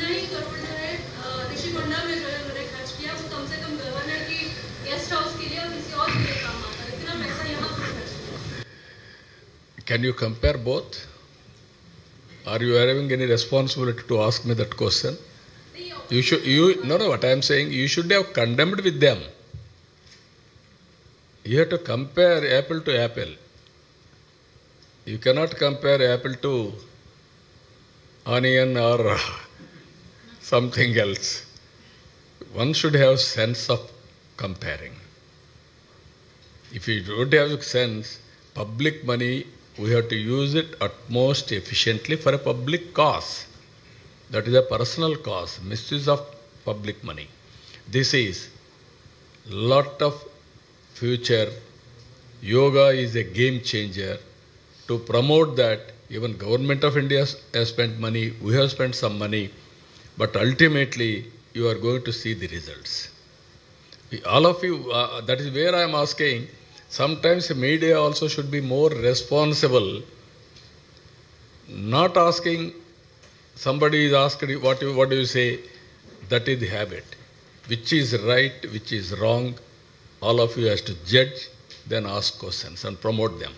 जितना ही करोड़ जो है ऋषि मंडल में जो है उन्होंने खर्च किया वो कम से कम गवर्नर की गेस्ट हाउस के लिए और किसी और के लिए काम आता है, इतना पैसा यहाँ पर खर्च किया. Can you compare both? Are you having any responsibility to ask me that question? No, what I am saying, you should have condemned with them. You have to compare apple to apple. You cannot compare apple to onion or something else. One should have sense of comparing. If you don't have sense, public money, we have to use it at most efficiently for a public cause. That is a personal cause, misuse of public money. This is lot of future. Yoga is a game changer. To promote that, even Government of India has spent money, we have spent some money, but ultimately you are going to see the results. All of you, that is where I am asking, sometimes media also should be more responsible, not asking somebody is asked, what do you say? That is the habit. Which is right, which is wrong, all of you has to judge, then ask questions and promote them.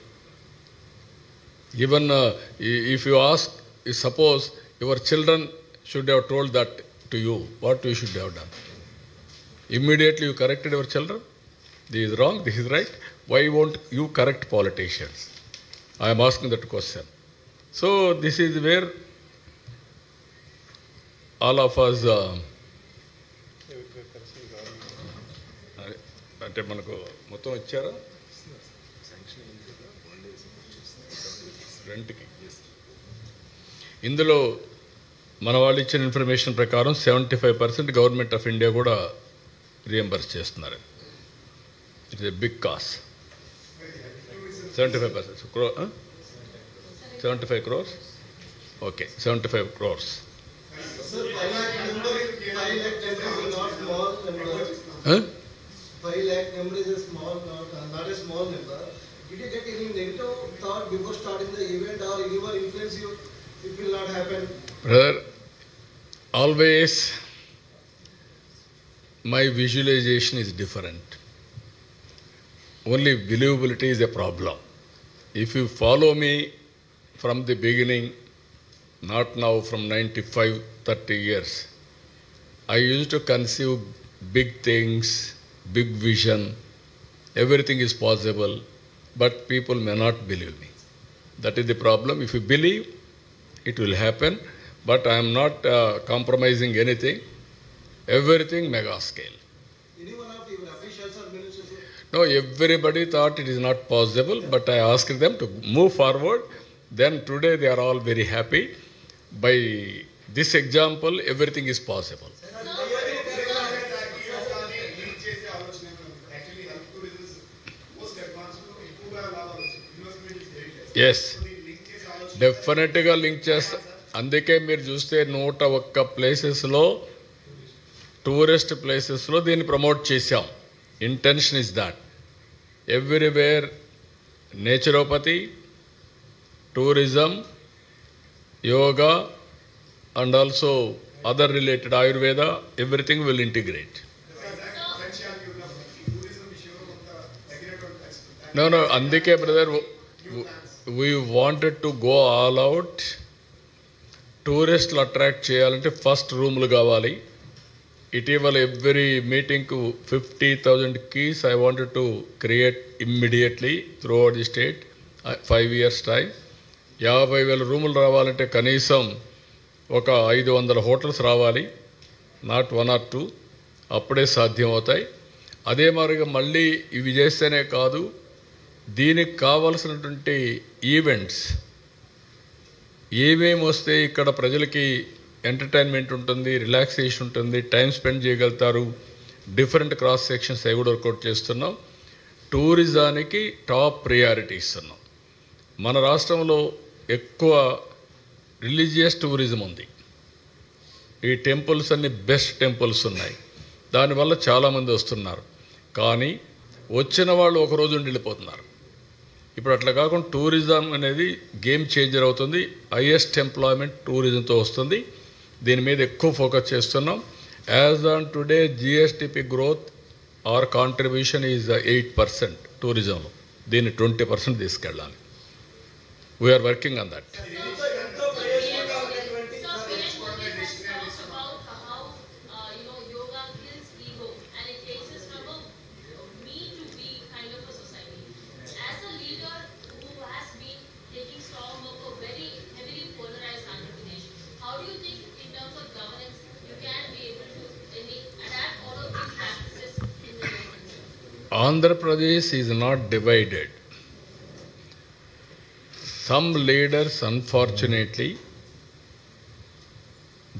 Even if you ask, suppose your children should have told that to you, what you should have done? Immediately you corrected your children? This is wrong, this is right. Why won't you correct politicians? I am asking that question. So this is where all of us అంటే మనకు మొత్తం ఇచ్చారా రెంట్కి. ఇందులో మన వాళ్ళు ఇచ్చిన information ప్రకారం 75% గవర్నమెంట్ ఆఫ్ ఇండియా కూడా రియంబర్స్ చేస్తున్నారు. It is a big cost. 75%. 75 crores? Okay, 75 crores. Sir, 5 lakh number is not small number. Huh? 5 lakh number is a small, not a small number. Did you get any negative thought before starting the event, or anyone influence you? It will not happen. Brother, always my visualization is different. Only believability is a problem. If you follow me from the beginning, not now, from 95, 30 years, I used to conceive big things, big vision, everything is possible, but people may not believe me. That is the problem. If you believe, it will happen, but I am not compromising anything. Everything mega scale. Anyone of your officials or ministers? No, everybody thought it is not possible, but I asked them to move forward. Then today they are all very happy. By this example, everything is possible. Yes, డెఫినెట్గా link చేస్తా. అందుకే మీరు చూస్తే 101 ప్లేసెస్లో, tourist ప్లేసెస్లో దీన్ని promote చేశాం. Intention is that everywhere naturopathy, tourism, yoga, and also other related Ayurveda, everything will integrate. No, andike brother, we wanted to go all out. Tourists attract cheyalante first roomlu kavali. ఇటీవల every మీటింగ్కు 50,000 keys I wanted to create immediately throughout the state. 5 years time. 50,000 రూములు రావాలంటే కనీసం ఒక 500 hotels రావాలి, not 1 or 2, అప్పుడే సాధ్యం అవుతాయి. అదే మాదిరిగా మళ్ళీ ఇవి చేస్తేనే కాదు, దీనికి కావలసినటువంటి ఈవెంట్స్ ఏమేమి వస్తే ఇక్కడ ప్రజలకి ఎంటర్టైన్మెంట్ ఉంటుంది, రిలాక్సేషన్ ఉంటుంది, టైం స్పెండ్ చేయగలుగుతారు, డిఫరెంట్ క్రాస్ సెక్షన్స్ అవి కూడా వర్కౌట్ చేస్తున్నాం. టూరిజానికి టాప్ ప్రియారిటీ ఇస్తున్నాం. మన రాష్ట్రంలో ఎక్కువ రిలీజియస్ టూరిజం ఉంది. ఈ టెంపుల్స్ అన్ని బెస్ట్ టెంపుల్స్ ఉన్నాయి, దానివల్ల చాలామంది వస్తున్నారు. కానీ వచ్చిన వాళ్ళు ఒకరోజు ఉండి వెళ్ళిపోతున్నారు. ఇప్పుడు అట్లా కాకుండా టూరిజం అనేది గేమ్ చేంజర్ అవుతుంది. హైయెస్ట్ ఎంప్లాయ్మెంట్ టూరిజంతో వస్తుంది. దీని మీద ఎక్కువ ఫోకస్ చేస్తున్నాం. As on today GSDP growth or contribution is 8% టూరిజంలో. దీన్ని 20% తీసుకెళ్ళాలి. We are working on that. Andhra Pradesh is not divided. Some leaders, unfortunately,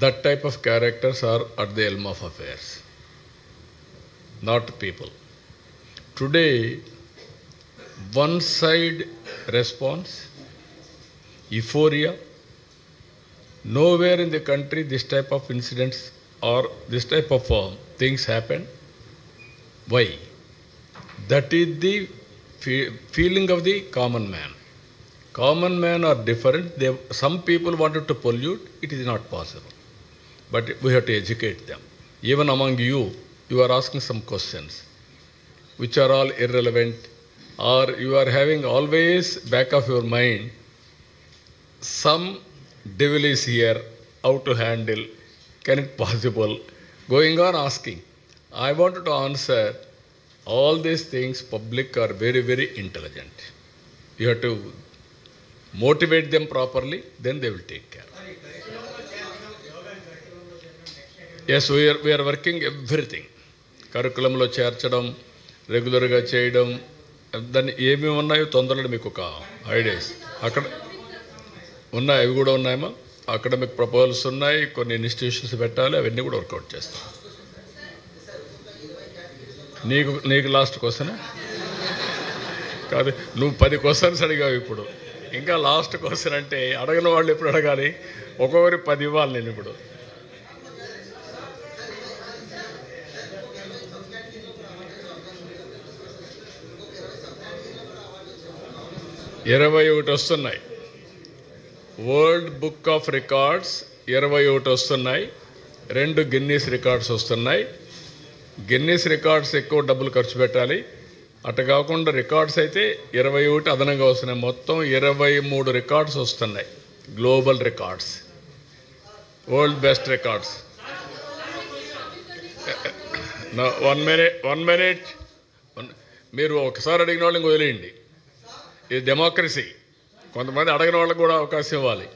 that type of characters are at the helm of affairs, not people. Today, one side response, euphoria. Nowhere in the country this type of incidents or this type of things happen. Why? That is the feeling of the common man. Common men are different. Some people wanted to pollute. It is not possible. But we have to educate them. Even among you, you are asking some questions which are all irrelevant, or you are having always back of your mind some devil is here, how to handle, can it possible, going on asking. I wanted to answer all these things. Public are very, very intelligent. You have to motivate them properly, then they will take care. Yes, we are working everything. కరికులంలో చేర్చడం, రెగ్యులర్గా చేయడం, దాన్ని ఏమేమి ఉన్నాయో తొందరలో మీకు ఒక ideas అక్కడ ఉన్నాయి. అవి కూడా ఉన్నాయమ్మా. అకాడమిక్ ప్రపోజల్స్ ఉన్నాయి, కొన్ని ఇన్స్టిట్యూషన్స్ పెట్టాలి, అవన్నీ కూడా వర్కౌట్ చేస్తాం. నీకు లాస్ట్ క్వశ్చన్ కాదు, నువ్వు 10 క్వశ్చన్స్ అడిగావు ఇప్పుడు. ఇంకా లాస్ట్ క్వశ్చన్ అంటే అడగని వాళ్ళు ఎప్పుడు అడగాలి? ఒక్కొక్కరి 10 ఇవ్వాలి నేను ఇప్పుడు. ఇరవై 21 వస్తున్నాయి. వరల్డ్ బుక్ ఆఫ్ రికార్డ్స్ 21 వస్తున్నాయి. 2 గిన్నీస్ రికార్డ్స్ వస్తున్నాయి. గిన్నీస్ రికార్డ్స్ ఎక్కువ డబ్బులు ఖర్చు పెట్టాలి. అటు కాకుండా రికార్డ్స్ అయితే 21 అదనంగా వస్తున్నాయి. మొత్తం 23 రికార్డ్స్ వస్తున్నాయి. Global records, world best records. 1 minute. మీరు ఒకసారి అడిగిన వాళ్ళని వదిలేయండి. ఇది డెమోక్రసీ. కొంతమంది అడగిన వాళ్ళకి కూడా అవకాశం ఇవ్వాలి.